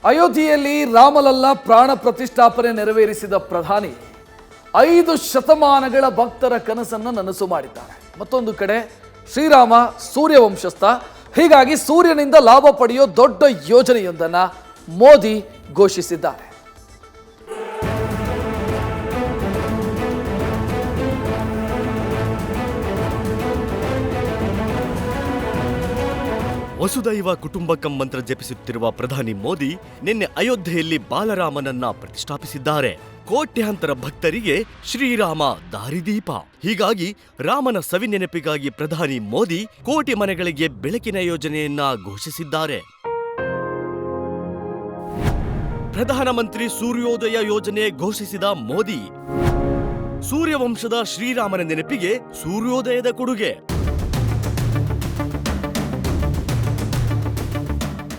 ಅಯೋಧ್ಯೆಯಲ್ಲಿ ರಾಮಲಲ್ಲ ಪ್ರಾಣ ಪ್ರತಿಷ್ಠಾಪನೆ ನೆರವೇರಿಸಿದ ಪ್ರಧಾನಿ 5 ಶತಮಾನಗಳ ಭಕ್ತರ ಕನಸನ್ನು ನನಸು ಮಾಡಿದ್ದಾರೆ. ಮತ್ತೊಂದು ಕಡೆ ಶ್ರೀರಾಮ ಸೂರ್ಯವಂಶಸ್ಥ, ಹೀಗಾಗಿ ಸೂರ್ಯನಿಂದ ಲಾಭ ಪಡೆಯೋ ದೊಡ್ಡ ಯೋಜನೆಯೊಂದನ್ನು ಮೋದಿ ಘೋಷಿಸಿದ್ದಾರೆ. ವಸುದೈವ ಕುಟುಂಬಕಂ ಮಂತ್ರ ಜಪಿಸುತ್ತಿರುವ ಪ್ರಧಾನಿ ಮೋದಿ ನಿನ್ನೆ ಅಯೋಧ್ಯೆಯಲ್ಲಿ ಬಾಲರಾಮನನ್ನ ಪ್ರತಿಷ್ಠಾಪಿಸಿದ್ದಾರೆ. ಕೋಟ್ಯಾಂತರ ಭಕ್ತರಿಗೆ ಶ್ರೀರಾಮ ದಾರಿದೀಪ. ಹೀಗಾಗಿ ರಾಮನ ಸವಿನೆನಪಿಗಾಗಿ ಪ್ರಧಾನಿ ಮೋದಿ ಕೋಟಿ ಮನೆಗಳಿಗೆ ಬೆಳಕಿನ ಯೋಜನೆಯನ್ನ ಘೋಷಿಸಿದ್ದಾರೆ. ಪ್ರಧಾನಮಂತ್ರಿ ಸೂರ್ಯೋದಯ ಯೋಜನೆ ಘೋಷಿಸಿದ ಮೋದಿ, ಸೂರ್ಯವಂಶದ ಶ್ರೀರಾಮನ ನೆನಪಿಗೆ ಸೂರ್ಯೋದಯದ ಕೊಡುಗೆ.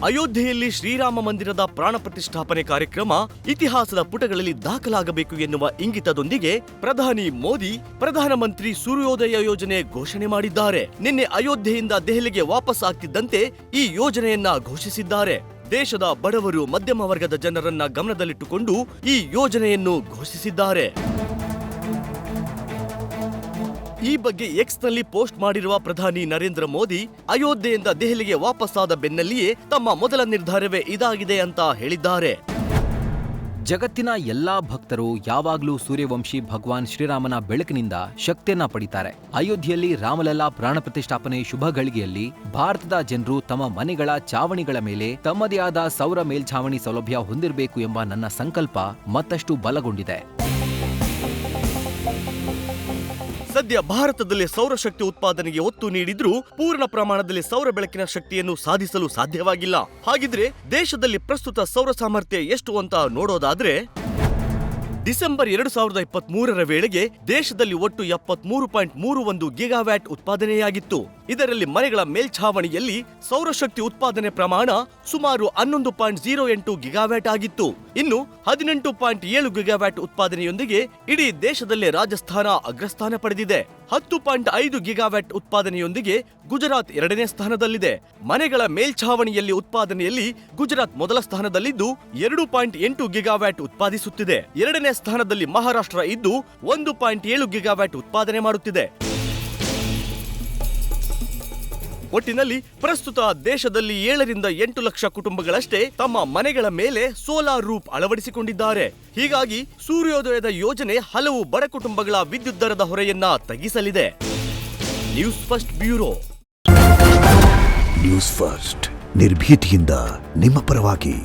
ಅಯೋಧ್ಯೆಯಲ್ಲಿ ಶ್ರೀರಾಮ ಮಂದಿರದ ಪ್ರಾಣ ಪ್ರತಿಷ್ಠಾಪನೆ ಕಾರ್ಯಕ್ರಮ ಇತಿಹಾಸದ ಪುಟಗಳಲ್ಲಿ ದಾಖಲಾಗಬೇಕು ಎನ್ನುವ ಇಂಗಿತದೊಂದಿಗೆ ಪ್ರಧಾನಿ ಮೋದಿ ಪ್ರಧಾನಮಂತ್ರಿ ಸೂರ್ಯೋದಯ ಯೋಜನೆ ಘೋಷಣೆ ಮಾಡಿದ್ದಾರೆ. ನಿನ್ನೆ ಅಯೋಧ್ಯೆಯಿಂದ ದೆಹಲಿಗೆ ವಾಪಸ್ ಆಗ್ತಿದ್ದಂತೆ ಈ ಯೋಜನೆಯನ್ನ ಘೋಷಿಸಿದ್ದಾರೆ. ದೇಶದ ಬಡವರು ಮಧ್ಯಮ ವರ್ಗದ ಜನರನ್ನ ಗಮನದಲ್ಲಿಟ್ಟುಕೊಂಡು ಈ ಯೋಜನೆಯನ್ನು ಘೋಷಿಸಿದ್ದಾರೆ. ಈ ಬಗ್ಗೆ ಎಕ್ಸ್ನಲ್ಲಿ ಪೋಸ್ಟ್ ಮಾಡಿರುವ ಪ್ರಧಾನಿ ನರೇಂದ್ರ ಮೋದಿ, ಅಯೋಧ್ಯೆಯಿಂದ ದೆಹಲಿಗೆ ವಾಪಸ್ಸಾದ ಬೆನ್ನಲ್ಲಿಯೇ ತಮ್ಮ ಮೊದಲ ನಿರ್ಧಾರವೇ ಇದಾಗಿದೆ ಅಂತ ಹೇಳಿದ್ದಾರೆ. ಜಗತ್ತಿನ ಎಲ್ಲಾ ಭಕ್ತರು ಯಾವಾಗ್ಲೂ ಸೂರ್ಯವಂಶಿ ಭಗವಾನ್ ಶ್ರೀರಾಮನ ಬೆಳಕಿನಿಂದ ಶಕ್ತಿಯನ್ನ ಪಡಿತಾರೆ. ಅಯೋಧ್ಯೆಯಲ್ಲಿ ರಾಮಲಲ್ಲಾ ಪ್ರಾಣ ಪ್ರತಿಷ್ಠಾಪನೆ ಶುಭ ಗಳಿಗೆಯಲ್ಲಿ ಭಾರತದ ಜನರು ತಮ್ಮ ಮನೆಗಳ ಚಾವಣಿಗಳ ಮೇಲೆ ತಮ್ಮದೇ ಆದ ಸೌರ ಮೇಲ್ಛಾವಣಿ ಸೌಲಭ್ಯ ಹೊಂದಿರಬೇಕು ಎಂಬ ನನ್ನ ಸಂಕಲ್ಪ ಮತ್ತಷ್ಟು ಬಲಗೊಂಡಿದೆ. ಸದ್ಯ ಭಾರತದಲ್ಲಿ ಸೌರಶಕ್ತಿ ಉತ್ಪಾದನೆಗೆ ಒತ್ತು ನೀಡಿದ್ರೂ ಪೂರ್ಣ ಪ್ರಮಾಣದಲ್ಲಿ ಸೌರ ಬೆಳಕಿನ ಶಕ್ತಿಯನ್ನು ಸಾಧಿಸಲು ಸಾಧ್ಯವಾಗಿಲ್ಲ. ಹಾಗಿದ್ರೆ ದೇಶದಲ್ಲಿ ಪ್ರಸ್ತುತ ಸೌರ ಸಾಮರ್ಥ್ಯ ಎಷ್ಟು ಅಂತ ನೋಡೋದಾದ್ರೆ, ಡಿಸೆಂಬರ್ 2023ರ ವೇಳೆಗೆ ದೇಶದಲ್ಲಿ ಒಟ್ಟು 73.31 ಗಿಗಾವ್ಯಾಟ್ ಉತ್ಪಾದನೆಯಾಗಿತ್ತು. ಇದರಲ್ಲಿ ಮನೆಗಳ ಮೇಲ್ಛಾವಣಿಯಲ್ಲಿ ಸೌರಶಕ್ತಿ ಉತ್ಪಾದನೆ ಪ್ರಮಾಣ ಸುಮಾರು 11.08 ಗಿಗಾವ್ಯಾಟ್ ಆಗಿತ್ತು. ಇನ್ನು 18.7 ಗಿಗಾವ್ಯಾಟ್ ಉತ್ಪಾದನೆಯೊಂದಿಗೆ ಇಡೀ ದೇಶದಲ್ಲೇ ರಾಜಸ್ಥಾನ ಅಗ್ರಸ್ಥಾನ ಪಡೆದಿದೆ. 10.5 ಗಿಗಾವ್ಯಾಟ್ ಉತ್ಪಾದನೆಯೊಂದಿಗೆ ಗುಜರಾತ್ 2ನೇ ಸ್ಥಾನದಲ್ಲಿದೆ. ಮನೆಗಳ ಮೇಲ್ಛಾವಣಿಯಲ್ಲಿ ಉತ್ಪಾದನೆಯಲ್ಲಿ ಗುಜರಾತ್ ಮೊದಲ ಸ್ಥಾನದಲ್ಲಿದ್ದು 2.8 ಗಿಗಾವ್ಯಾಟ್ ಉತ್ಪಾದಿಸುತ್ತಿದೆ. 2ನೇ ಸ್ಥಾನದಲ್ಲಿ ಮಹಾರಾಷ್ಟ್ರ ಇದ್ದು 1.7 ಗಿಗಾವ್ಯಾಟ್ ಉತ್ಪಾದನೆ ಮಾಡುತ್ತಿದೆ. ಒಟ್ಟಿನಲ್ಲಿ ಪ್ರಸ್ತುತ ದೇಶದಲ್ಲಿ 7ರಿಂದ 8 ಲಕ್ಷ ಕುಟುಂಬಗಳಷ್ಟೇ ತಮ್ಮ ಮನೆಗಳ ಮೇಲೆ ಸೋಲಾರ್ ರೂಫ್ ಅಳವಡಿಸಿಕೊಂಡಿದ್ದಾರೆ. ಹೀಗಾಗಿ ಸೂರ್ಯೋದಯದ ಯೋಜನೆ ಹಲವು ಬಡ ಕುಟುಂಬಗಳ ವಿದ್ಯುತ್ ದರದ ಹೊರೆಯನ್ನ ತಗ್ಗಿಸಲಿದೆ. News first bureau. News first ನಿರ್ಭೀತಿಯಿಂದ ನಿಮ್ಮ ಪರವಾಗಿ.